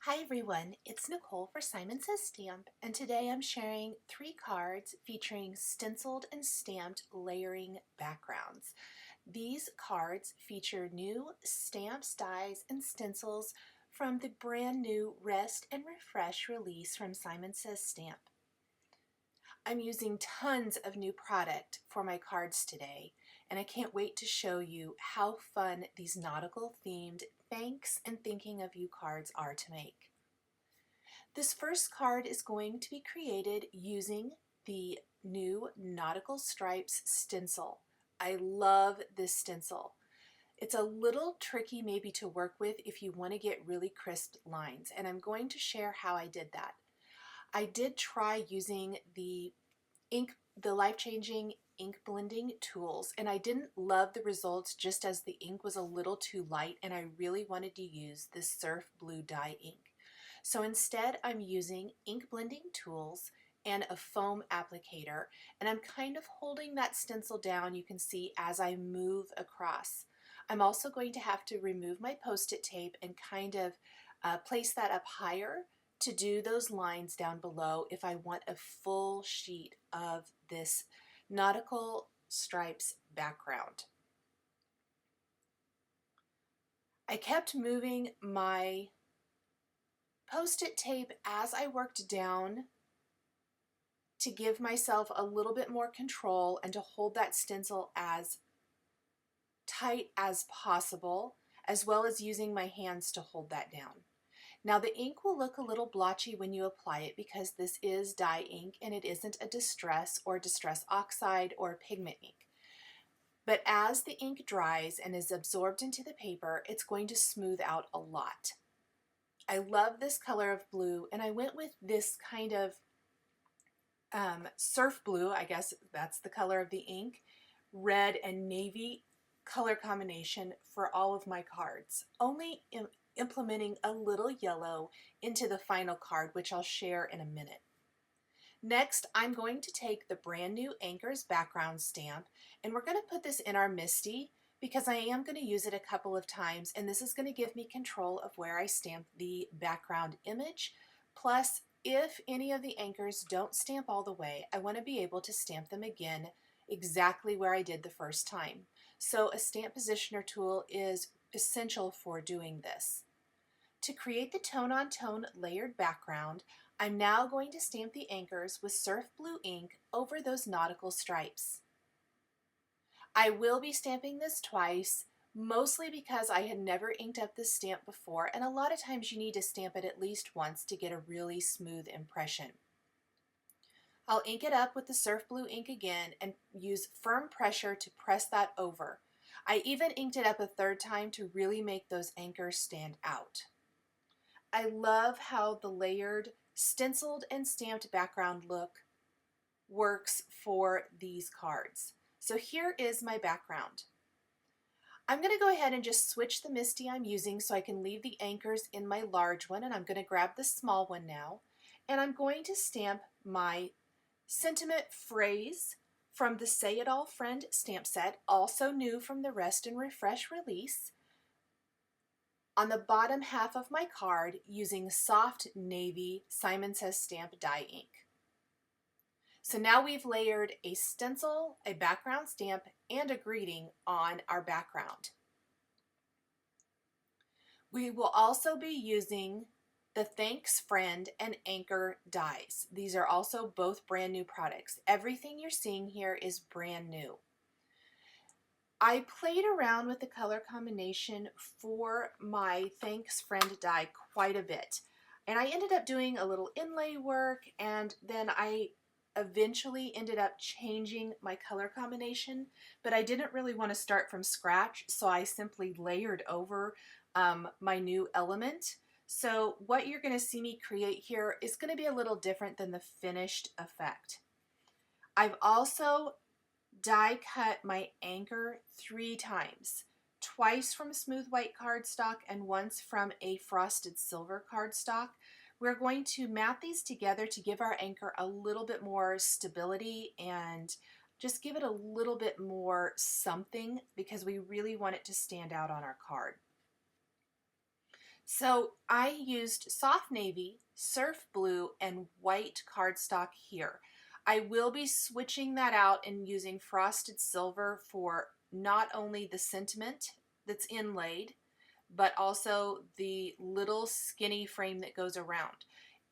Hi everyone, it's Nicole for Simon Says Stamp, and today I'm sharing 3 cards featuring stenciled and stamped layering backgrounds. These cards feature new stamps, dies, and stencils from the brand new Rest and Refresh release from Simon Says Stamp. I'm using tons of new product for my cards today, and I can't wait to show you how fun these nautical themed thanks and thinking of you cards are to make. This first card is going to be created using the new Nautical Stripes stencil. I love this stencil. It's a little tricky maybe to work with if you want to get really crisp lines, and I'm going to share how I did that. I did try using the life-changing ink blending tools, and I didn't love the results just as the ink was a little too light and I really wanted to use this surf blue dye ink. So instead I'm using ink blending tools and a foam applicator, and I'm kind of holding that stencil down, you can see, as I move across. I'm also going to have to remove my post-it tape and kind of place that up higher to do those lines down below if I want a full sheet of this Nautical Stripes background. I kept moving my post-it tape as I worked down to give myself a little bit more control and to hold that stencil as tight as possible, as well as using my hands to hold that down. Now the ink will look a little blotchy when you apply it because this is dye ink and it isn't a distress or distress oxide or pigment ink. But as the ink dries and is absorbed into the paper, it's going to smooth out a lot. I love this color of blue, and I went with this kind of surf blue, I guess that's the color of the ink, red and navy color combination for all of my cards, only implementing a little yellow into the final card, which I'll share in a minute. Next, I'm going to take the brand new Anchors background stamp, and we're going to put this in our Misty because I am going to use it a couple of times, and this is going to give me control of where I stamp the background image. Plus, if any of the anchors don't stamp all the way, I want to be able to stamp them again exactly where I did the first time. So a stamp positioner tool is essential for doing this. To create the tone-on-tone layered background, I'm now going to stamp the anchors with surf blue ink over those nautical stripes. I will be stamping this twice, mostly because I had never inked up this stamp before, and a lot of times you need to stamp it at least once to get a really smooth impression. I'll ink it up with the surf blue ink again and use firm pressure to press that over. I even inked it up a third time to really make those anchors stand out. I love how the layered stenciled and stamped background look works for these cards. So here is my background. I'm going to go ahead and just switch the Misty I'm using so I can leave the anchors in my large one, and I'm going to grab the small one now, and I'm going to stamp my sentiment phrase from the Say It All Friend stamp set, also new from the Rest and Refresh release, on the bottom half of my card using soft navy Simon Says Stamp dye ink. So now we've layered a stencil, a background stamp, and a greeting on our background. We will also be using the Thanks Friend and Anchor dies. These are also both brand new products. Everything you're seeing here is brand new. I played around with the color combination for my Thanks Friend die quite a bit, and I ended up doing a little inlay work, and then I eventually ended up changing my color combination, but I didn't really want to start from scratch, so I simply layered over my new element. So what you're going to see me create here is going to be a little different than the finished effect. I've also die cut my anchor 3 times, twice from smooth white cardstock and once from a frosted silver cardstock. We're going to mat these together to give our anchor a little bit more stability and just give it a little bit more something because we really want it to stand out on our card. So I used soft navy, surf blue, and white cardstock here. I will be switching that out and using frosted silver for not only the sentiment that's inlaid, but also the little skinny frame that goes around.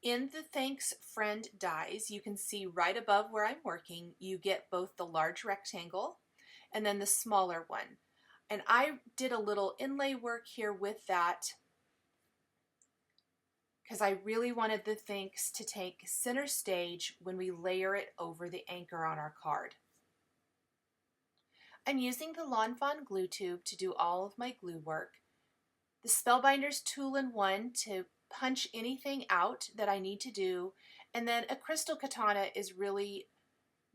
In the Thanks Friend dies, you can see right above where I'm working, you get both the large rectangle and then the smaller one. And I did a little inlay work here with that because I really wanted the thanks to take center stage when we layer it over the anchor on our card. I'm using the Lawn Fawn glue tube to do all of my glue work, the Spellbinders tool-in-one to punch anything out that I need to do, and then a crystal katana is really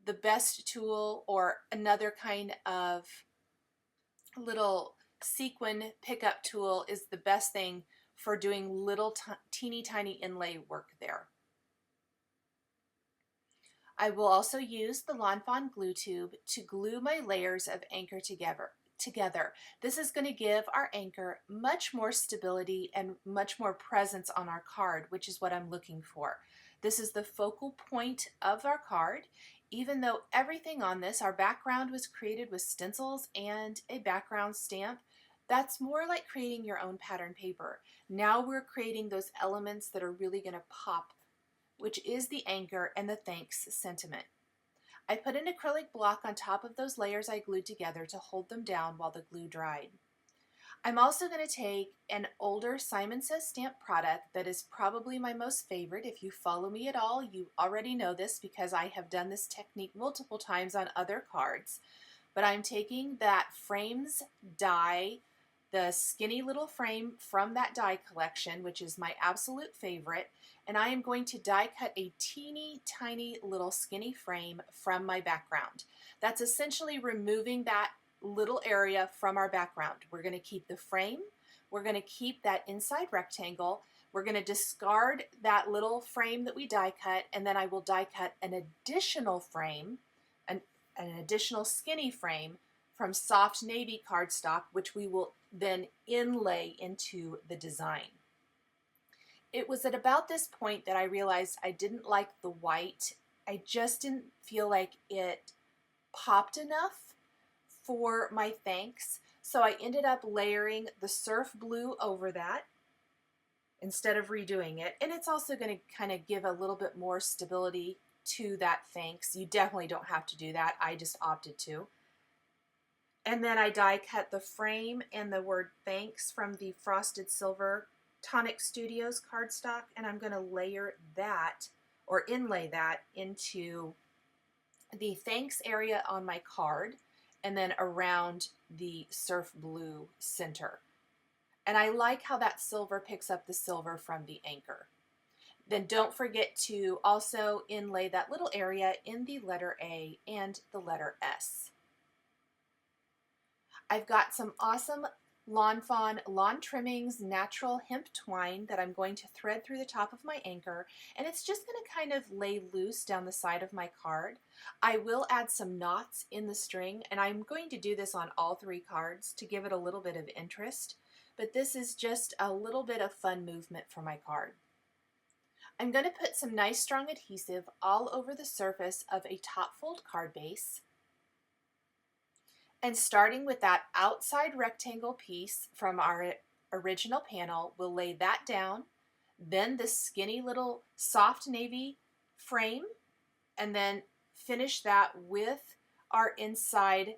the best tool, or another kind of little sequin pickup tool is the best thing for doing little teeny tiny inlay work there. I will also use the Lawn Fawn glue tube to glue my layers of anchor together. This is going to give our anchor much more stability and much more presence on our card, which is what I'm looking for. This is the focal point of our card. Even though everything on this, our background was created with stencils and a background stamp, that's more like creating your own pattern paper. Now we're creating those elements that are really going to pop, which is the anchor and the thanks sentiment. I put an acrylic block on top of those layers I glued together to hold them down while the glue dried. I'm also going to take an older Simon Says stamp product that is probably my most favorite. If you follow me at all, you already know this because I have done this technique multiple times on other cards. But I'm taking that Frames die, the skinny little frame from that die collection, which is my absolute favorite, and I am going to die cut a teeny tiny little skinny frame from my background. That's essentially removing that little area from our background. We're going to keep the frame, we're going to keep that inside rectangle, we're going to discard that little frame that we die cut, and then I will die cut an additional frame, an additional skinny frame from soft navy cardstock, which we will then inlay into the design. It was at about this point that I realized I didn't like the white. I just didn't feel like it popped enough for my thanks. So I ended up layering the surf blue over that instead of redoing it. And it's also going to kind of give a little bit more stability to that thanks. You definitely don't have to do that. I just opted to. And then I die cut the frame and the word thanks from the Frosted Silver Tonic Studios cardstock, and I'm going to layer that, or inlay that, into the thanks area on my card and then around the surf blue center. And I like how that silver picks up the silver from the anchor. Then don't forget to also inlay that little area in the letter A and the letter S. I've got some awesome Lawn Fawn Lawn Trimmings natural hemp twine that I'm going to thread through the top of my anchor, and it's just going to kind of lay loose down the side of my card. I will add some knots in the string, and I'm going to do this on all three cards to give it a little bit of interest, but this is just a little bit of fun movement for my card. I'm going to put some nice strong adhesive all over the surface of a top fold card base. And starting with that outside rectangle piece from our original panel, we'll lay that down, then the skinny little soft navy frame, and then finish that with our inside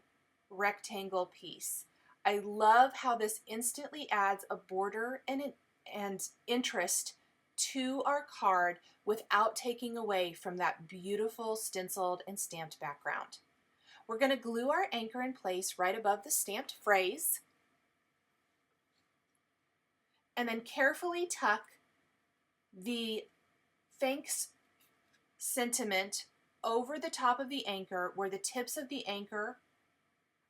rectangle piece. I love how this instantly adds a border and interest to our card without taking away from that beautiful stenciled and stamped background. We're going to glue our anchor in place right above the stamped phrase, and then carefully tuck the thanks sentiment over the top of the anchor where the tips of the anchor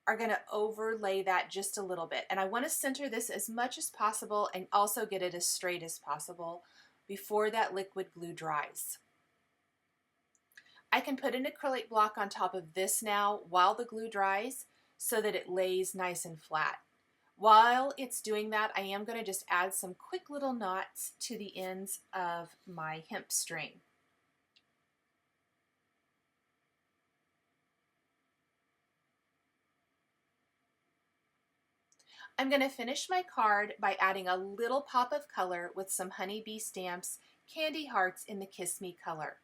are going to overlay that just a little bit. And I want to center this as much as possible and also get it as straight as possible before that liquid glue dries. I can put an acrylic block on top of this now while the glue dries so that it lays nice and flat. While it's doing that, I am going to just add some quick little knots to the ends of my hemp string. I'm going to finish my card by adding a little pop of color with some honeybee stamps, candy hearts in the Kiss Me color.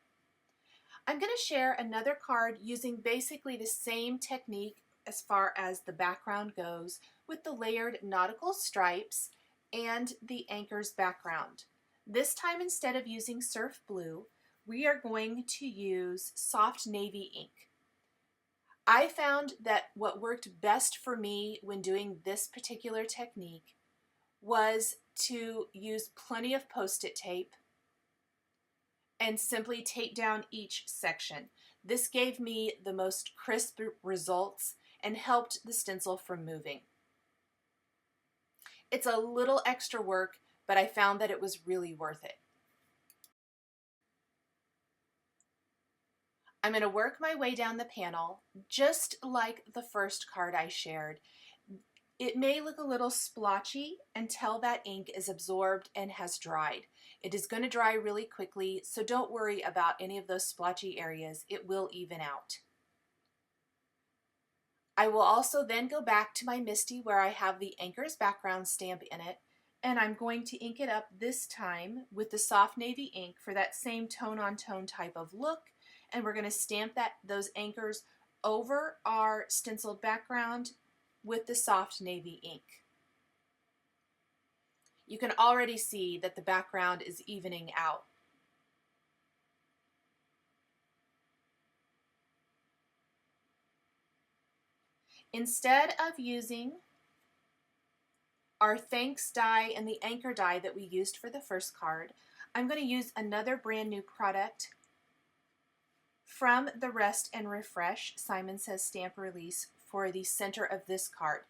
I'm going to share another card using basically the same technique as far as the background goes, with the layered nautical stripes and the anchor's background. This time, instead of using surf blue, we are going to use soft navy ink. I found that what worked best for me when doing this particular technique was to use plenty of Post-it tape and simply tape down each section. This gave me the most crisp results and helped the stencil from moving. It's a little extra work, but I found that it was really worth it. I'm going to work my way down the panel just like the first card I shared. It may look a little splotchy until that ink is absorbed and has dried. It is going to dry really quickly, so don't worry about any of those splotchy areas. It will even out. I will also then go back to my Misty where I have the anchor's background stamp in it, and I'm going to ink it up this time with the soft navy ink for that same tone-on-tone type of look, and we're going to stamp those anchors over our stenciled background with the soft navy ink. You can already see that the background is evening out. Instead of using our thanks die and the anchor die that we used for the first card, I'm going to use another brand new product from the Rest and Refresh Simon Says stamp release for the center of this card.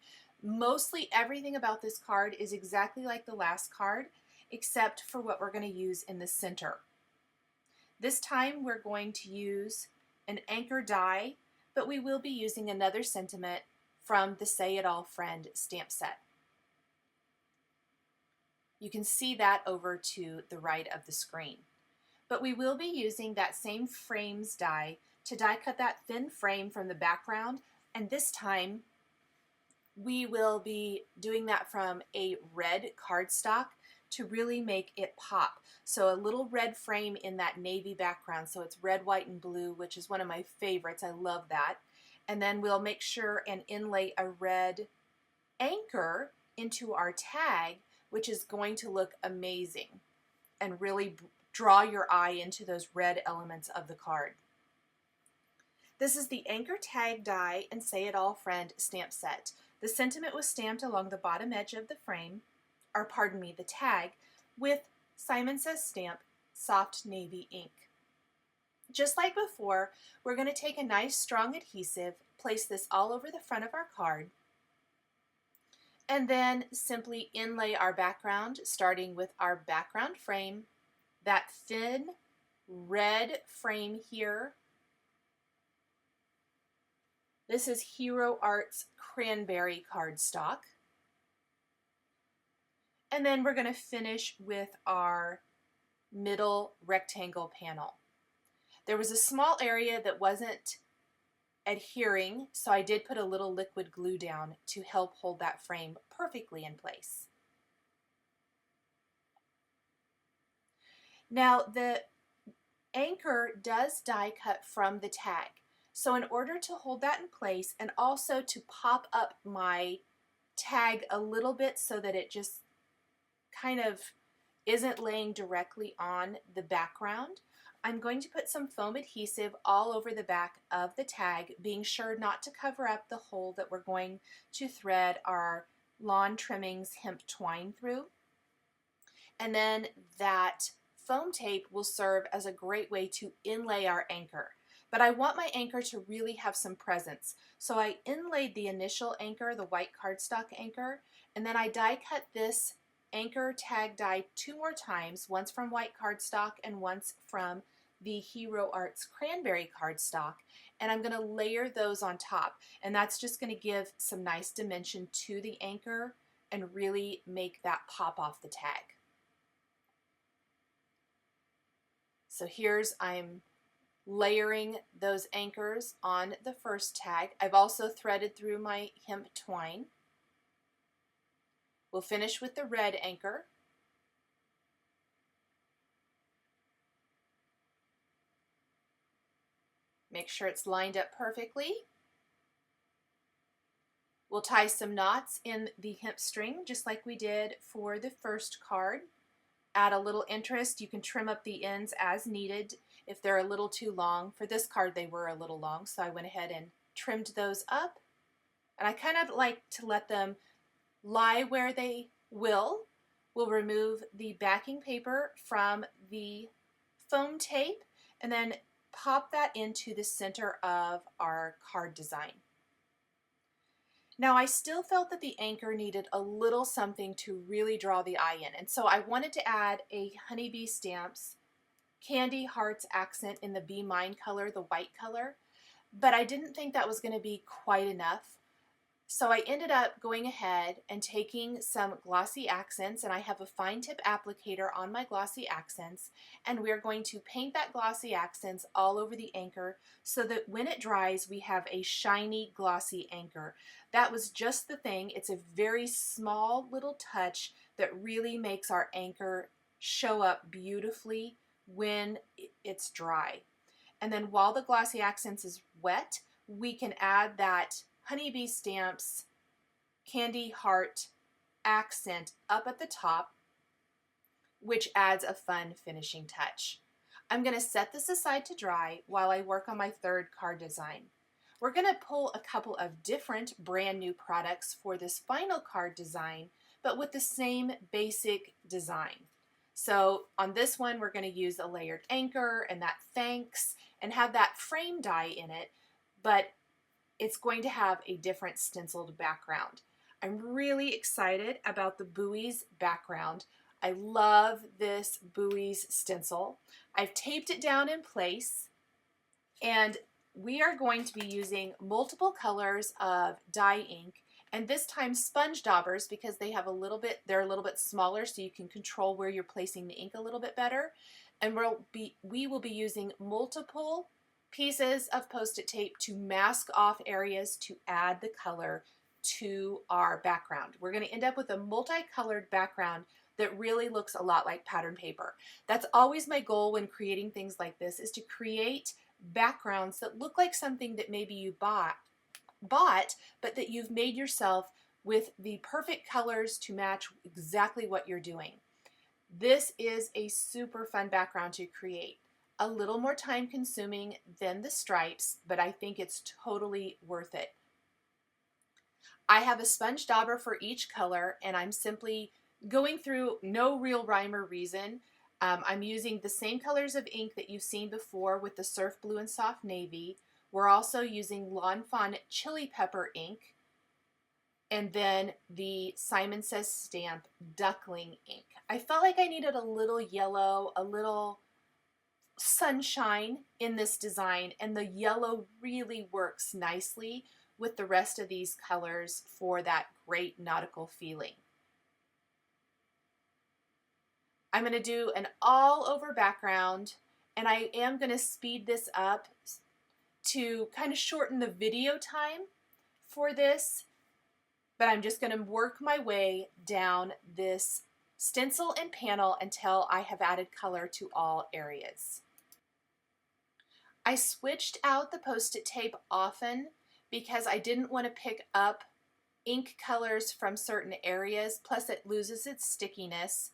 Mostly everything about this card is exactly like the last card, except for what we're going to use in the center. This time we're going to use an anchor die, but we will be using another sentiment from the Say It All Friend stamp set. You can see that over to the right of the screen. But we will be using that same frames die to die cut that thin frame from the background, and this time we will be doing that from a red cardstock to really make it pop. So a little red frame in that navy background, so it's red, white, and blue, which is one of my favorites. I love that. And then we'll make sure and inlay a red anchor into our tag, which is going to look amazing and really draw your eye into those red elements of the card. This is the Anchor Tag Die and Say It All Friend stamp set. The sentiment was stamped along the bottom edge of the frame, or pardon me, the tag, with Simon Says stamp, soft navy ink. Just like before, we're going to take a nice strong adhesive, place this all over the front of our card, and then simply inlay our background, starting with our background frame, that thin red frame here. This is Hero Art's Cranberry cardstock. And then we're going to finish with our middle rectangle panel. There was a small area that wasn't adhering, so I did put a little liquid glue down to help hold that frame perfectly in place. Now the anchor does die cut from the tag, so in order to hold that in place and also to pop up my tag a little bit so that it just kind of isn't laying directly on the background, I'm going to put some foam adhesive all over the back of the tag, being sure not to cover up the hole that we're going to thread our lawn trimmings hemp twine through. And then that foam tape will serve as a great way to inlay our anchor. But I want my anchor to really have some presence. So I inlaid the initial anchor, the white cardstock anchor, and then I die cut this anchor tag die 2 more times, once from white cardstock and once from the Hero Arts Cranberry cardstock, and I'm going to layer those on top, and that's just going to give some nice dimension to the anchor and really make that pop off the tag. So I'm layering those anchors on the first tag. I've also threaded through my hemp twine. We'll finish with the red anchor. Make sure it's lined up perfectly. We'll tie some knots in the hemp string just like we did for the first card. Add a little interest. You can trim up the ends as needed if they're a little too long. For this card they were a little long, so I went ahead and trimmed those up. And I kind of like to let them lie where they will. We'll remove the backing paper from the foam tape and then pop that into the center of our card design. Now I still felt that the anchor needed a little something to really draw the eye in, and so I wanted to add a Honeybee Stamps Candy Hearts accent in the Be Mine color, the white color, but I didn't think that was going to be quite enough. So I ended up going ahead and taking some glossy accents, and I have a fine tip applicator on my glossy accents, and we're going to paint that glossy accents all over the anchor so that when it dries we have a shiny glossy anchor. That was just the thing. It's a very small little touch that really makes our anchor show up beautifully when it's dry. And then while the glossy accents is wet, we can add that Honeybee Stamps Candy Heart accent up at the top, which adds a fun finishing touch. I'm going to set this aside to dry while I work on my third card design. We're going to pull a couple of different brand new products for this final card design, but with the same basic design. So on this one we're going to use a layered anchor and that thanks and have that frame die in it, but it's going to have a different stenciled background. I'm really excited about the BOUYS background. I love this BOUYS stencil. I've taped it down in place, and we are going to be using multiple colors of dye ink, and this time sponge daubers because they're a little bit smaller, so you can control where you're placing the ink a little bit better. And we will be using multiple pieces of Post-it tape to mask off areas to add the color to our background. We're going to end up with a multicolored background that really looks a lot like pattern paper. That's always my goal when creating things like this, is to create backgrounds that look like something that maybe you bought, but that you've made yourself with the perfect colors to match exactly what you're doing. This is a super fun background to create. A little more time consuming than the stripes, but I think it's totally worth it. I have a sponge dauber for each color, and I'm simply going through, no real rhyme or reason. I'm using the same colors of ink that you've seen before with the Surf Blue and Soft Navy. We're also using Lawn Fawn Chili Pepper ink, and then the Simon Says Stamp Duckling ink. I felt like I needed a little yellow, a little sunshine in this design, and the yellow really works nicely with the rest of these colors for that great nautical feeling. I'm going to do an all over background, and I am going to speed this up to kind of shorten the video time for this, but I'm just going to work my way down this stencil and panel until I have added color to all areas. I switched out the Post-it tape often because I didn't want to pick up ink colors from certain areas, plus it loses its stickiness,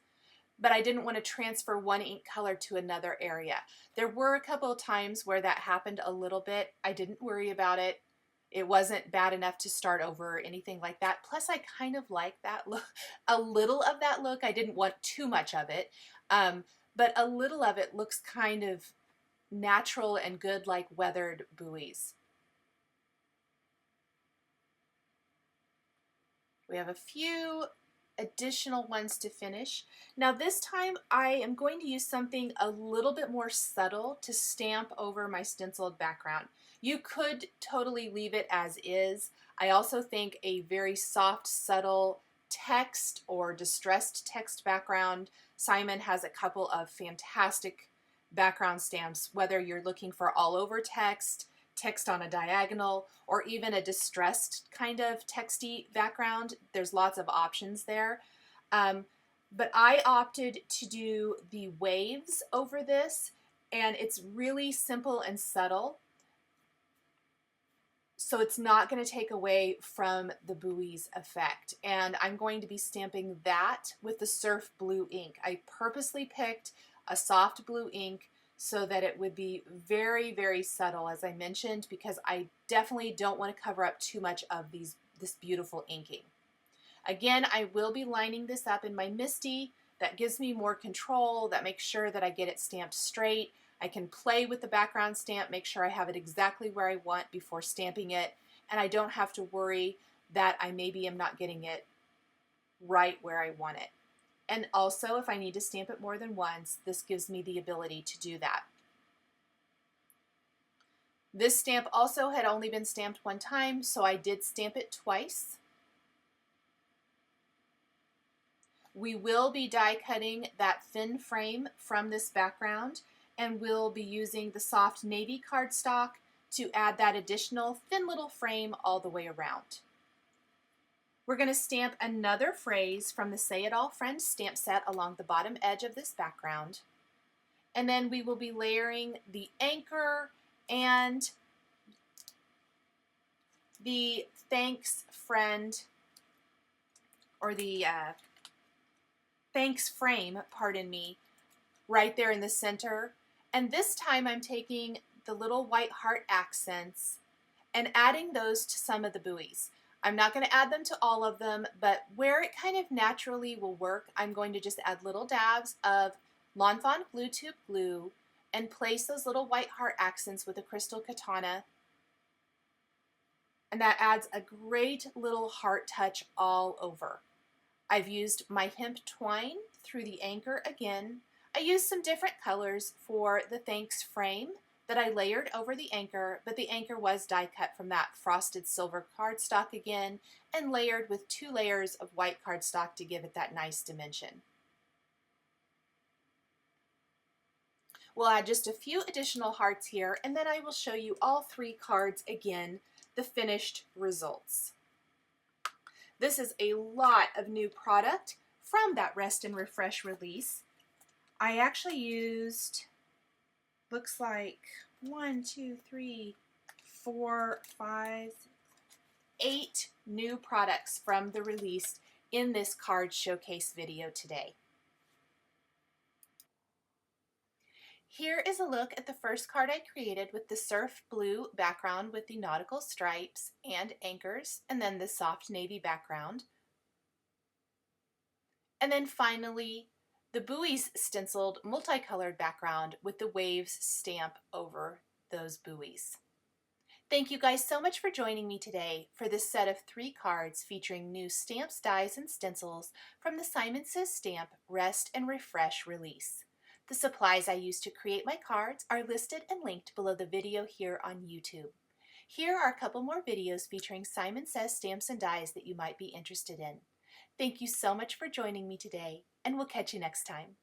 but I didn't want to transfer one ink color to another area. There were a couple of times where that happened a little bit. I didn't worry about it. It wasn't bad enough to start over or anything like that. Plus, I kind of like that look, a little of that look. I didn't want too much of it, but a little of it looks kind of natural and good, like weathered buoys. We have a few additional ones to finish. Now this time I am going to use something a little bit more subtle to stamp over my stenciled background. You could totally leave it as is. I also think a very soft, subtle text or distressed text background, Simon has a couple of fantastic background stamps, whether you're looking for all over text, text on a diagonal, or even a distressed kind of texty background. There's lots of options there. But I opted to do the waves over this, and it's really simple and subtle. So it's not going to take away from the buoys effect. And I'm going to be stamping that with the Surf Blue ink. I purposely picked a soft blue ink so that it would be very, very subtle, as I mentioned, because I definitely don't want to cover up too much of this beautiful inking. Again, I will be lining this up in my MISTI. That gives me more control, that makes sure that I get it stamped straight. I can play with the background stamp, make sure I have it exactly where I want before stamping it, and I don't have to worry that I maybe am not getting it right where I want it. And also, if I need to stamp it more than once, this gives me the ability to do that. This stamp also had only been stamped one time, so I did stamp it twice. We will be die cutting that thin frame from this background, and we'll be using the soft navy cardstock to add that additional thin little frame all the way around. We're going to stamp another phrase from the Say It All Friends stamp set along the bottom edge of this background, and then we will be layering the anchor and the thanks friend, or the thanks frame, pardon me, right there in the center. And this time I'm taking the little white heart accents and adding those to some of the buoys. I'm not going to add them to all of them, but where it kind of naturally will work, I'm going to just add little dabs of Lawn Fawn Glue Tube glue and place those little white heart accents with a crystal katana. And that adds a great little heart touch all over. I've used my hemp twine through the anchor again. I used some different colors for the thanks frame that I layered over the anchor, but the anchor was die cut from that frosted silver cardstock again and layered with 2 layers of white cardstock to give it that nice dimension. We'll add just a few additional hearts here, and then I will show you all 3 cards again, the finished results. This is a lot of new product from that Rest and Refresh release. I actually used, looks like 1, 2, 3, 4, 5, 8 new products from the release in this card showcase video today. Here is a look at the first card I created with the surf blue background with the nautical stripes and anchors, and then the soft navy background. And then finally, the BOUYS stenciled multicolored background with the waves stamp over those buoys. Thank you guys so much for joining me today for this set of 3 cards featuring new stamps, dies, and stencils from the Simon Says Stamp Rest and Refresh release. The supplies I used to create my cards are listed and linked below the video here on YouTube. Here are a couple more videos featuring Simon Says stamps and dies that you might be interested in. Thank you so much for joining me today, and we'll catch you next time.